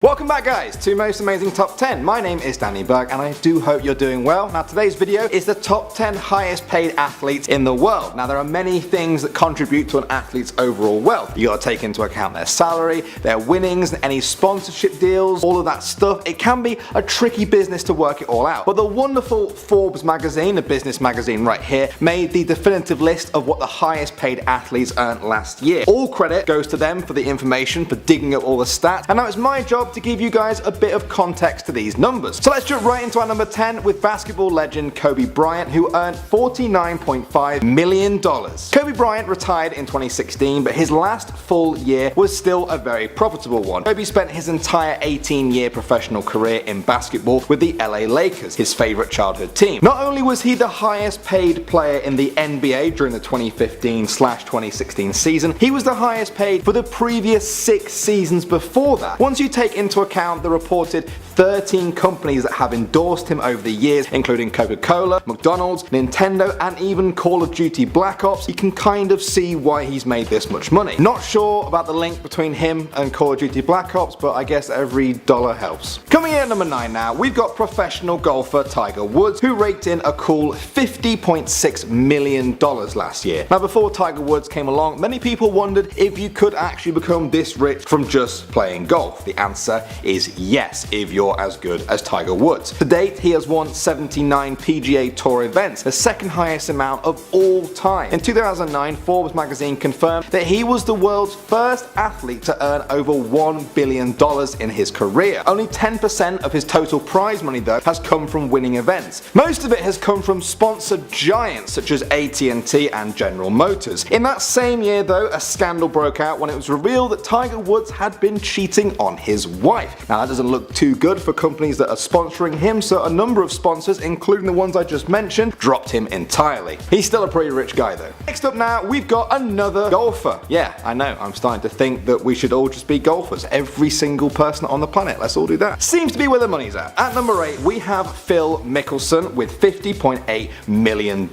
Welcome back guys to Most Amazing Top 10. My name is Danny Burke and I do hope you're doing well. Now today's video is the top 10 highest paid athletes in the world. Now there are many things that contribute to an athlete's overall wealth. You gotta take into account their salary, their winnings, any sponsorship deals, all of that stuff. It can be a tricky business to work it all out. But the wonderful Forbes magazine, the business magazine right here, made the definitive list of what the highest paid athletes earned last year. All credit goes to them for the information, for digging up all the stats, and now it's my job to give you guys a bit of context to these numbers. So let's jump right into our number 10 with basketball legend Kobe Bryant, who earned $49.5 million. Kobe Bryant retired in 2016, but his last full year was still a very profitable one. Kobe spent his entire 18-year professional career in basketball with the LA Lakers, his favorite childhood team. Not only was he the highest paid player in the NBA during the 2015/2016 season, he was the highest paid for the previous 6 seasons before that. Once you take into account the reported 13 companies that have endorsed him over the years, including Coca-Cola, McDonald's, Nintendo, and even Call of Duty Black Ops, you can kind of see why he's made this much money. Not sure about the link between him and Call of Duty Black Ops, but I guess every dollar helps. Coming in at number 9 now, we've got professional golfer Tiger Woods, who raked in a cool $50.6 million last year. Now before Tiger Woods came along, many people wondered if you could actually become this rich from just playing golf. The answer is yes, if you're as good as Tiger Woods. To date, he has won 79 PGA Tour events, the second highest amount of all time. In 2009, Forbes magazine confirmed that he was the world's first athlete to earn over $1 billion in his career. Only 10% of his total prize money though has come from winning events. Most of it has come from sponsored giants such as AT&T and General Motors. In that same year though, a scandal broke out when it was revealed that Tiger Woods had been cheating on his wife. Now that doesn't look too good for companies that are sponsoring him, so a number of sponsors, including the ones I just mentioned, dropped him entirely. He's still a pretty rich guy though. Next up now, we've got another golfer. Yeah, I know, I'm starting to think that we should all just be golfers. Every single person on the planet, let's all do that. Seems to be where the money's at. At number 8, we have Phil Mickelson with $50.8 million.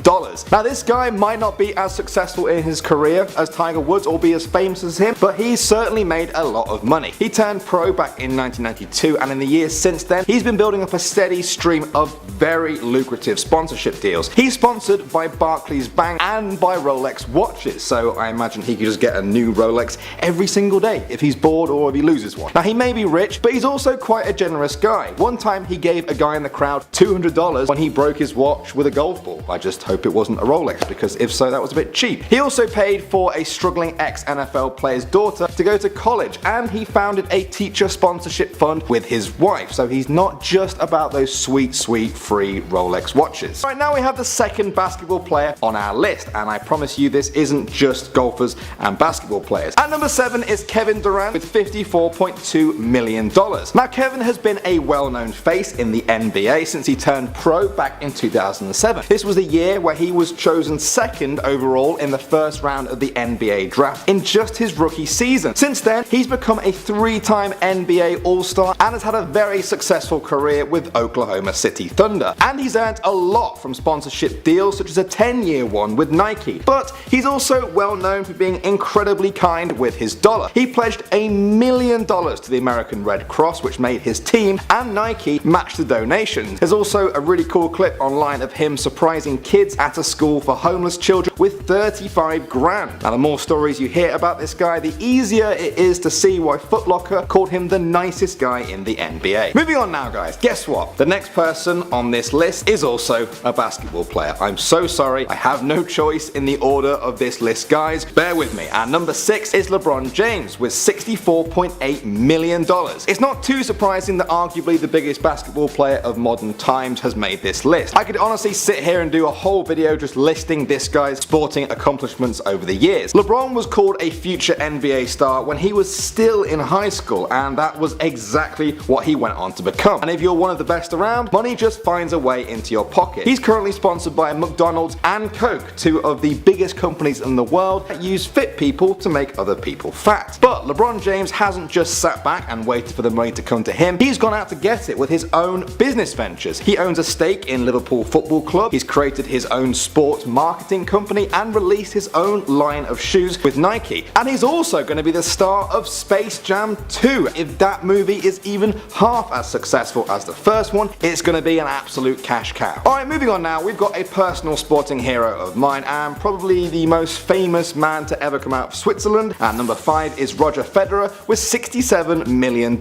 Now this guy might not be as successful in his career as Tiger Woods or be as famous as him, but he's certainly made a lot of money. He turned pro back in 1992, and in the years since then, he's been building up a steady stream of very lucrative sponsorship deals. He's sponsored by Barclays Bank and by Rolex watches, so I imagine he could just get a new Rolex every single day if he's bored or if he loses one. Now he may be rich, but he's also quite a generous guy. One time he gave a guy in the crowd $200 when he broke his watch with a golf ball. I just hope it wasn't a Rolex, because if so, that was a bit cheap. He also paid for a struggling ex-NFL player's daughter to go to college, and he founded a teacher sponsorship fund with his wife, so he's not just about those sweet free Rolex watches. Right now we have the second basketball player on our list, and I promise you this isn't just golfers and basketball players. At number 7 is Kevin Durant with $54.2 million. Now Kevin has been a well-known face in the NBA since he turned pro back in 2007. This was the year where he was chosen second overall in the first round of the NBA draft in just his rookie season. Since then, he's become a 3-time NBA All-Star and has had a very successful career with Oklahoma City Thunder. And he's earned a lot from sponsorship deals such as a 10-year one with Nike. But he's also well known for being incredibly kind with his dollar. He pledged $1 million to the American Red Cross, which made his team and Nike match the donations. There's also a really cool clip online of him surprising kids at a school for homeless children with 35 grand. Now the more stories you hear about this guy, the easier it is to see why Foot Locker called him the nicest guy in the NBA. Moving on now guys, guess what? The next person on this list is also a basketball player. I'm so sorry, I have no choice in the order of this list guys, bear with me. At number 6 is LeBron James with $64.8 million. It's not too surprising that arguably the biggest basketball player of modern times has made this list. I could honestly sit here and do a whole video just listing this guy's sporting accomplishments over the years. LeBron was called a future NBA star when he was still in high school, and that was exactly what he went went on to become. And if you're one of the best around, money just finds a way into your pocket. He's currently sponsored by McDonald's and Coke, two of the biggest companies in the world that use fit people to make other people fat. But LeBron James hasn't just sat back and waited for the money to come to him. He's gone out to get it with his own business ventures. He owns a stake in Liverpool Football Club, he's created his own sports marketing company and released his own line of shoes with Nike. And he's also going to be the star of Space Jam 2. If that movie is even half as successful as the first one, it's going to be an absolute cash cow. Alright, moving on now, we've got a personal sporting hero of mine and probably the most famous man to ever come out of Switzerland. And number 5 is Roger Federer with $67 million.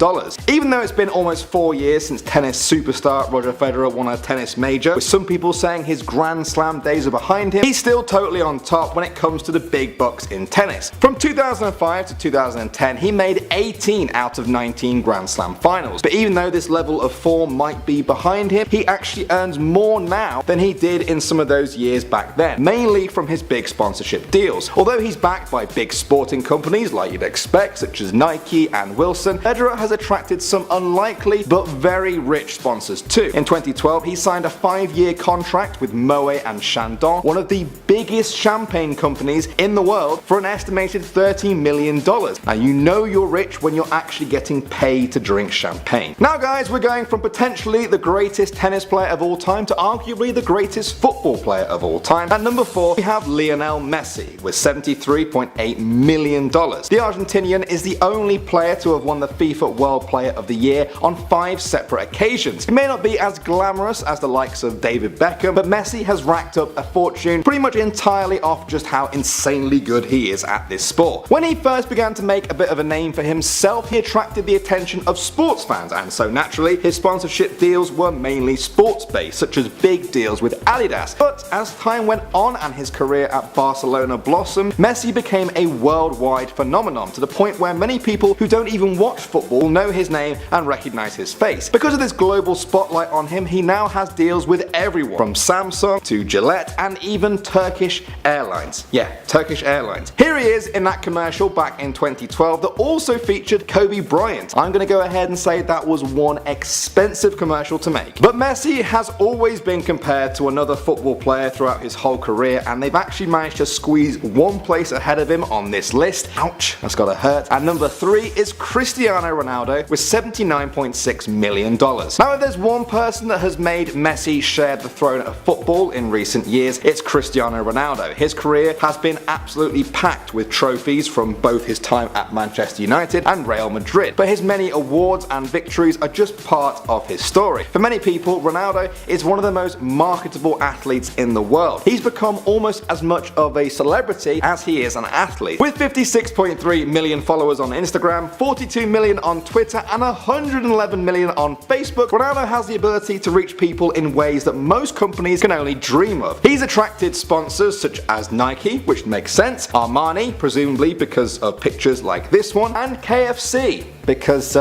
Even though it's been almost 4 years since tennis superstar Roger Federer won a tennis major, with some people saying his Grand Slam days are behind him, he's still totally on top when it comes to the big bucks in tennis. From 2005 to 2010, he made 18 out of 19 Grand Slam finals. But even though this level of form might be behind him, he actually earns more now than he did in some of those years back then, mainly from his big sponsorship deals. Although he's backed by big sporting companies like you'd expect, such as Nike and Wilson, Federer has attracted some unlikely but very rich sponsors too. In 2012, he signed a 5-year contract with Moet and Chandon, one of the biggest champagne companies in the world, for an estimated $30 million. Now you know you're rich when you're actually getting paid to drink champagne. Now guys, we're going from potentially the greatest tennis player of all time to arguably the greatest football player of all time. At number 4, we have Lionel Messi with $73.8 million. The Argentinian is the only player to have won the FIFA World Player of the Year on 5 separate occasions. He may not be as glamorous as the likes of David Beckham, but Messi has racked up a fortune pretty much entirely off just how insanely good he is at this sport. When he first began to make a bit of a name for himself, he attracted the attention of sports fans, and so naturally his sponsorship deals were mainly sports based, such as big deals with Adidas. But as time went on and his career at Barcelona blossomed, Messi became a worldwide phenomenon, to the point where many people who don't even watch football know his name and recognize his face. Because of this global spotlight on him, he now has deals with everyone, from Samsung to Gillette and even Turkish Airlines. Yeah, Turkish Airlines. Here he is in that commercial back in 2012 that also featured Kobe Bryant. I'm gonna go ahead and say that was one expensive commercial to make. But Messi has always been compared to another football player throughout his whole career, and they've actually managed to squeeze one place ahead of him on this list. Ouch, that's gotta hurt. And number 3 is Cristiano Ronaldo with $79.6 million. Now if there's one person that has made Messi share the throne of football in recent years, it's Cristiano Ronaldo. His career has been absolutely packed with trophies from both his time at Manchester United and Real Madrid, but his many awards and victories are just part of his story. For many people, Ronaldo is one of the most marketable athletes in the world. He's become almost as much of a celebrity as he is an athlete. With 56.3 million followers on Instagram, 42 million on Twitter and 111 million on Facebook, Ronaldo has the ability to reach people in ways that most companies can only dream of. He's attracted sponsors such as Nike, which makes sense, Armani, presumably because of pictures like this one, and KFC, because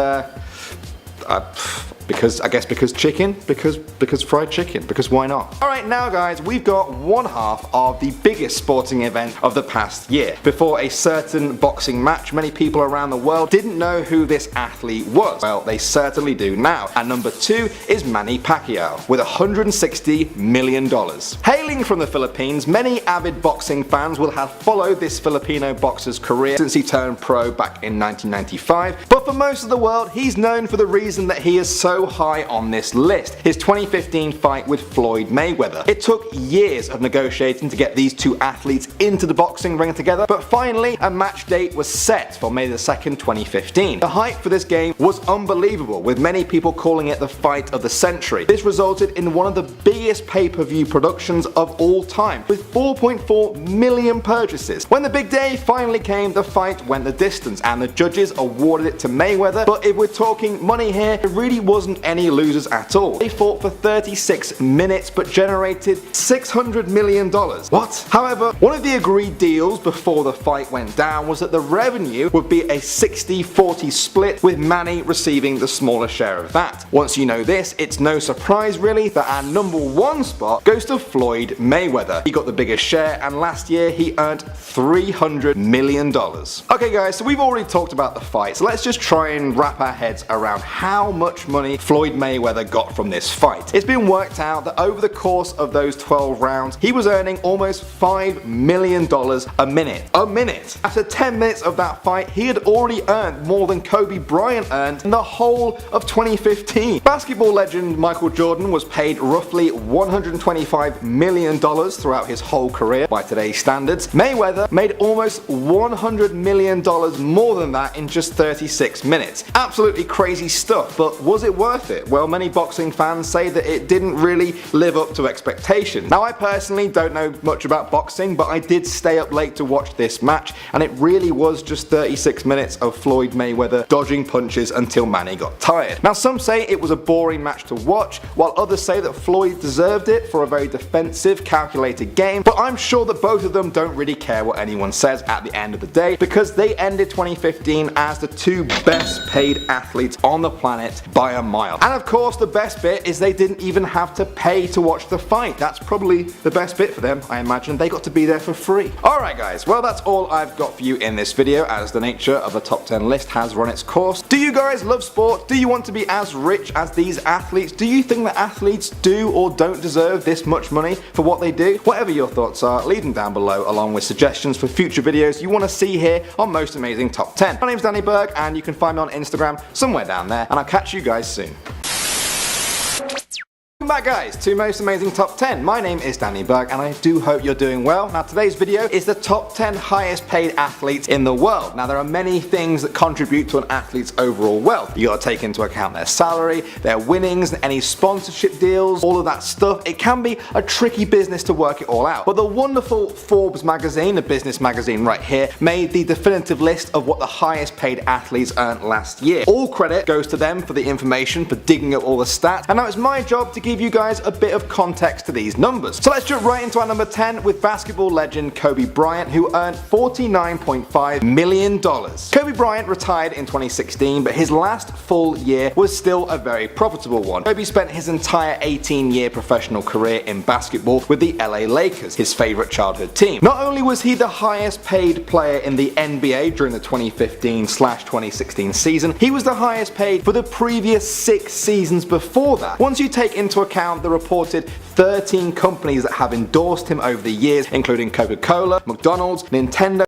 chicken, because fried chicken, because why not? Alright, now guys, we've got one half of the biggest sporting event of the past year. Before a certain boxing match, many people around the world didn't know who this athlete was. Well, they certainly do now. And number 2 is Manny Pacquiao with $160 million. Hailing from the Philippines, many avid boxing fans will have followed this Filipino boxer's career since he turned pro back in 1995, but for most of the world, he's known for the reason that he is so high on this list: his 2015 fight with Floyd Mayweather. It took years of negotiating to get these two athletes into the boxing ring together, but finally a match date was set for May 2nd, 2015. The hype for this game was unbelievable, with many people calling it the fight of the century. This resulted in one of the biggest pay-per-view productions of all time, with 4.4 million purchases. When the big day finally came, the fight went the distance and the judges awarded it to Mayweather, but if we're talking money here, it really wasn't any losers at all. They fought for 36 minutes but generated $600 million. What? However, one of the agreed deals before the fight went down was that the revenue would be a 60-40 split, with Manny receiving the smaller share of that. Once you know this, it's no surprise really that our number 1 spot goes to Floyd Mayweather. He got the biggest share, and last year he earned $300 million. Okay guys, so we've already talked about the fight, so let's just try and wrap our heads around how much money money Floyd Mayweather got from this fight. It's been worked out that over the course of those 12 rounds, he was earning almost $5 million a minute. A minute! After 10 minutes of that fight, he had already earned more than Kobe Bryant earned in the whole of 2015. Basketball legend Michael Jordan was paid roughly $125 million throughout his whole career by today's standards. Mayweather made almost $100 million more than that in just 36 minutes. Absolutely crazy stuff, but was it worth it? Well, many boxing fans say that it didn't really live up to expectation. Now, I personally don't know much about boxing, but I did stay up late to watch this match, and it really was just 36 minutes of Floyd Mayweather dodging punches until Manny got tired. Now, some say it was a boring match to watch, while others say that Floyd deserved it for a very defensive, calculated game, but I'm sure that both of them don't really care what anyone says at the end of the day, because they ended 2015 as the two best paid athletes on the planet by a mile. And of course, the best bit is they didn't even have to pay to watch the fight. That's probably the best bit for them, I imagine. They got to be there for free. Alright guys, well that's all I've got for you in this video, as the nature of the top 10 list has run its course. Do you guys love sport? Do you want to be as rich as these athletes? Do you think that athletes do or don't deserve this much money for what they do? Whatever your thoughts are, leave them down below along with suggestions for future videos you want to see here on Most Amazing Top 10. My name's Danny Berg, and you can find me on Instagram somewhere down there, and I'll catch you guys soon. Welcome back guys to Most Amazing Top 10. My name is Danny Berg and I do hope you're doing well. Now today's video is the top 10 highest paid athletes in the world. Now there are many things that contribute to an athlete's overall wealth. You gotta take into account their salary, their winnings, any sponsorship deals, all of that stuff. It can be a tricky business to work it all out. But the wonderful Forbes magazine, the business magazine right here, made the definitive list of what the highest paid athletes earned last year. All credit goes to them for the information, for digging up all the stats, and now it's my job to give you guys a bit of context to these numbers. So let's jump right into our number 10 with basketball legend Kobe Bryant, who earned $49.5 million. Kobe Bryant retired in 2016, but his last full year was still a very profitable one. Kobe spent his entire 18-year professional career in basketball with the LA Lakers, his favorite childhood team. Not only was he the highest paid player in the NBA during the 2015/2016 season, he was the highest paid for the previous 6 seasons before that. Once you take into account the reported 13 companies that have endorsed him over the years, including Coca-Cola, McDonald's, Nintendo,